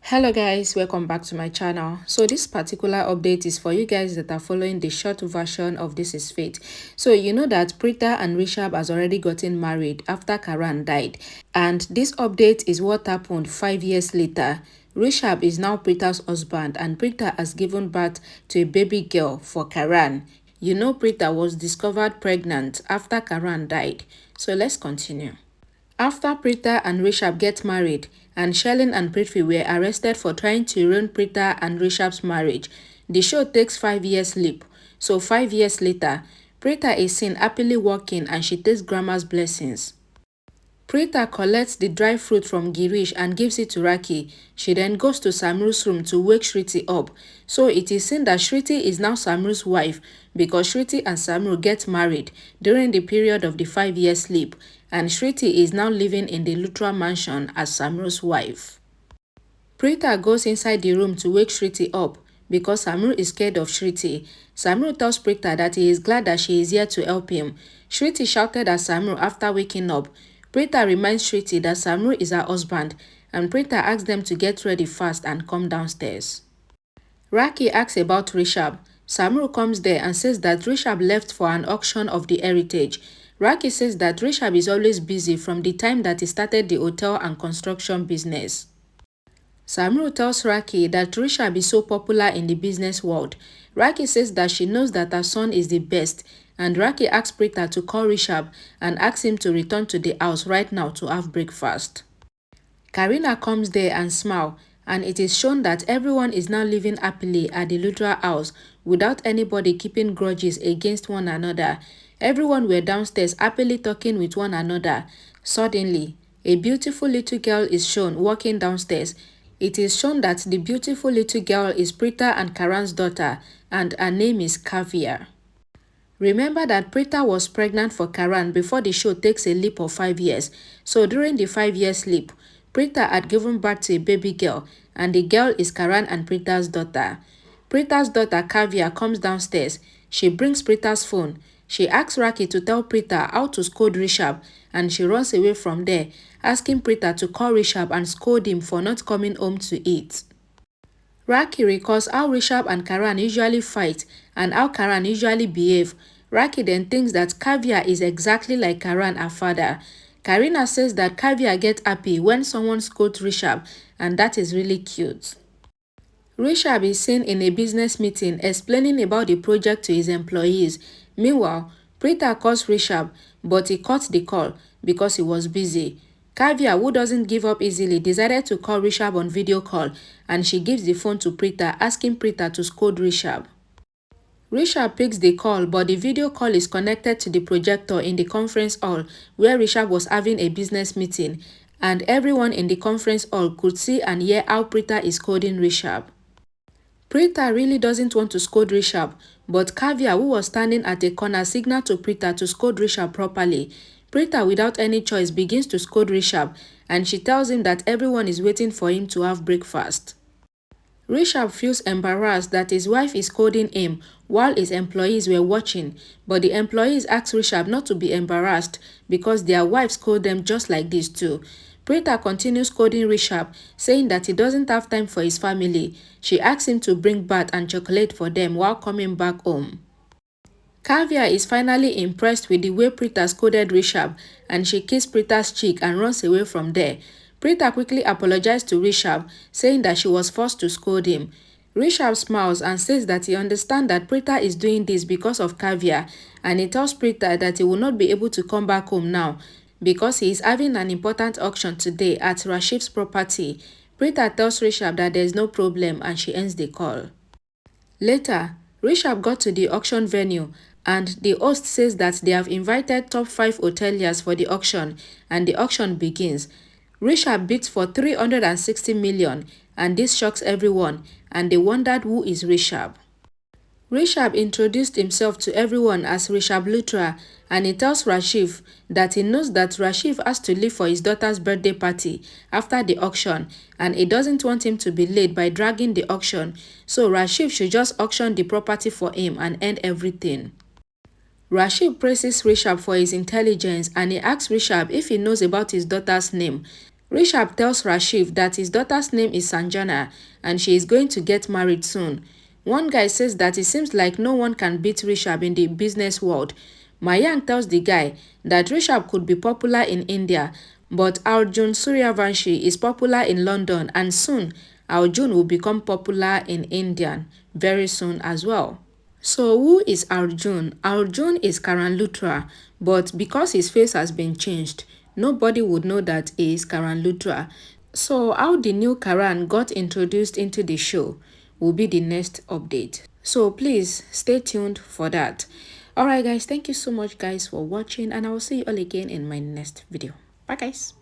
Hello guys, welcome back to my channel. So this particular update is for you guys that are following the short version of This Is Fate. So you know that Preeta and Rishabh has already gotten married after Karan died, and this update is what happened 5 years later. Rishabh is now Preeta's husband and Preeta has given birth to a baby girl for Karan. You know Preeta was discovered pregnant after Karan died. So let's continue. After Preeta and Rishabh get married, and Shelin and Prithvi were arrested for trying to ruin Preeta and Rishabh's marriage, the show takes 5 years leap. So 5 years later, Preeta is seen happily walking and she takes Grandma's blessings. Preeta collects the dry fruit from Girish and gives it to Raki. She then goes to Samru's room to wake Shriti up. So it is seen that Shriti is now Samru's wife because Shriti and Samru get married during the period of the 5 year sleep, and Shriti is now living in the Luthra mansion as Samru's wife. Preeta goes inside the room to wake Shriti up because Samru is scared of Shriti. Samru tells Preeta that he is glad that she is here to help him. Shriti shouted at Samru after waking up. Preeta reminds Shriti that Samru is her husband, and Preeta asks them to get ready fast and come downstairs. Raki asks about Rishabh. Samru comes there and says that Rishabh left for an auction of the heritage. Raki says that Rishabh is always busy from the time that he started the hotel and construction business. Samru tells Raki that Rishabh is so popular in the business world. Raki says that she knows that her son is the best, and Raki asks Preeta to call Rishabh and asks him to return to the house right now to have breakfast. Karina comes there and smiles, and it is shown that everyone is now living happily at the Luthra house without anybody keeping grudges against one another. Everyone were downstairs happily talking with one another. Suddenly, a beautiful little girl is shown walking downstairs. It is shown that the beautiful little girl is Preeta and Karan's daughter, and her name is Kavya. Remember that Preeta was pregnant for Karan before the show takes a leap of 5 years. So during the 5 year leap, Preeta had given birth to a baby girl, and the girl is Karan and Preeta's daughter. Preeta's daughter Kavya comes downstairs. She brings Preeta's phone. She asks Raki to tell Preeta how to scold Rishabh, and she runs away from there, asking Preeta to call Rishabh and scold him for not coming home to eat. Raki recalls how Rishabh and Karan usually fight and how Karan usually behave. Raki then thinks that Kavya is exactly like Karan, her father. Karina says that Kavya gets happy when someone scolds Rishabh, and that is really cute. Rishabh is seen in a business meeting explaining about the project to his employees. Meanwhile, Preeta calls Rishabh, but he cut the call because he was busy. Kavya, who doesn't give up easily, decided to call Rishabh on video call, and she gives the phone to Preeta, asking Preeta to scold Rishabh. Rishabh picks the call, but the video call is connected to the projector in the conference hall where Rishabh was having a business meeting, and everyone in the conference hall could see and hear how Preeta is scolding Rishabh. Preeta really doesn't want to scold Rishabh, but Kavya, who was standing at a corner, signaled to Preeta to scold Rishabh properly. Preeta, without any choice, begins to scold Rishabh, and she tells him that everyone is waiting for him to have breakfast. Rishabh feels embarrassed that his wife is scolding him while his employees were watching, but the employees ask Rishabh not to be embarrassed because their wives scold them just like this too. Preeta continues scolding Rishabh, saying that he doesn't have time for his family. She asks him to bring bath and chocolate for them while coming back home. Kavya is finally impressed with the way Preeta scolded Rishabh, and she kissed Preeta's cheek and runs away from there. Preeta quickly apologized to Rishabh, saying that she was forced to scold him. Rishabh smiles and says that he understands that Preeta is doing this because of Kavya, and he tells Preeta that he will not be able to come back home now because he is having an important auction today at Rashif's property. Preeta tells Rishabh that there is no problem, and she ends the call. Later, Rishabh got to the auction venue, and the host says that they have invited top 5 hoteliers for the auction, and the auction begins. Rishabh bids for 360 million, and this shocks everyone, and they wondered who is Rishabh. Rishabh introduced himself to everyone as Rishabh Luthra, and he tells Rashif that he knows that Rashif has to leave for his daughter's birthday party after the auction, and he doesn't want him to be late by dragging the auction, so Rashif should just auction the property for him and end everything. Rashif praises Rishabh for his intelligence, and he asks Rishabh if he knows about his daughter's name. Rishabh tells Rashif that his daughter's name is Sanjana and she is going to get married soon. One guy says that it seems like no one can beat Rishabh in the business world. Mayank tells the guy that Rishabh could be popular in India, but Arjun Suryavanshi is popular in London and soon Arjun will become popular in India very soon as well. So who is Arjun? Arjun is Karan Luthra, but because his face has been changed, nobody would know that he is Karan Luthra. So how the new Karan got introduced into the show will be the next update. So please stay tuned for that. Alright guys, thank you so much guys for watching and I will see you all again in my next video. Bye guys.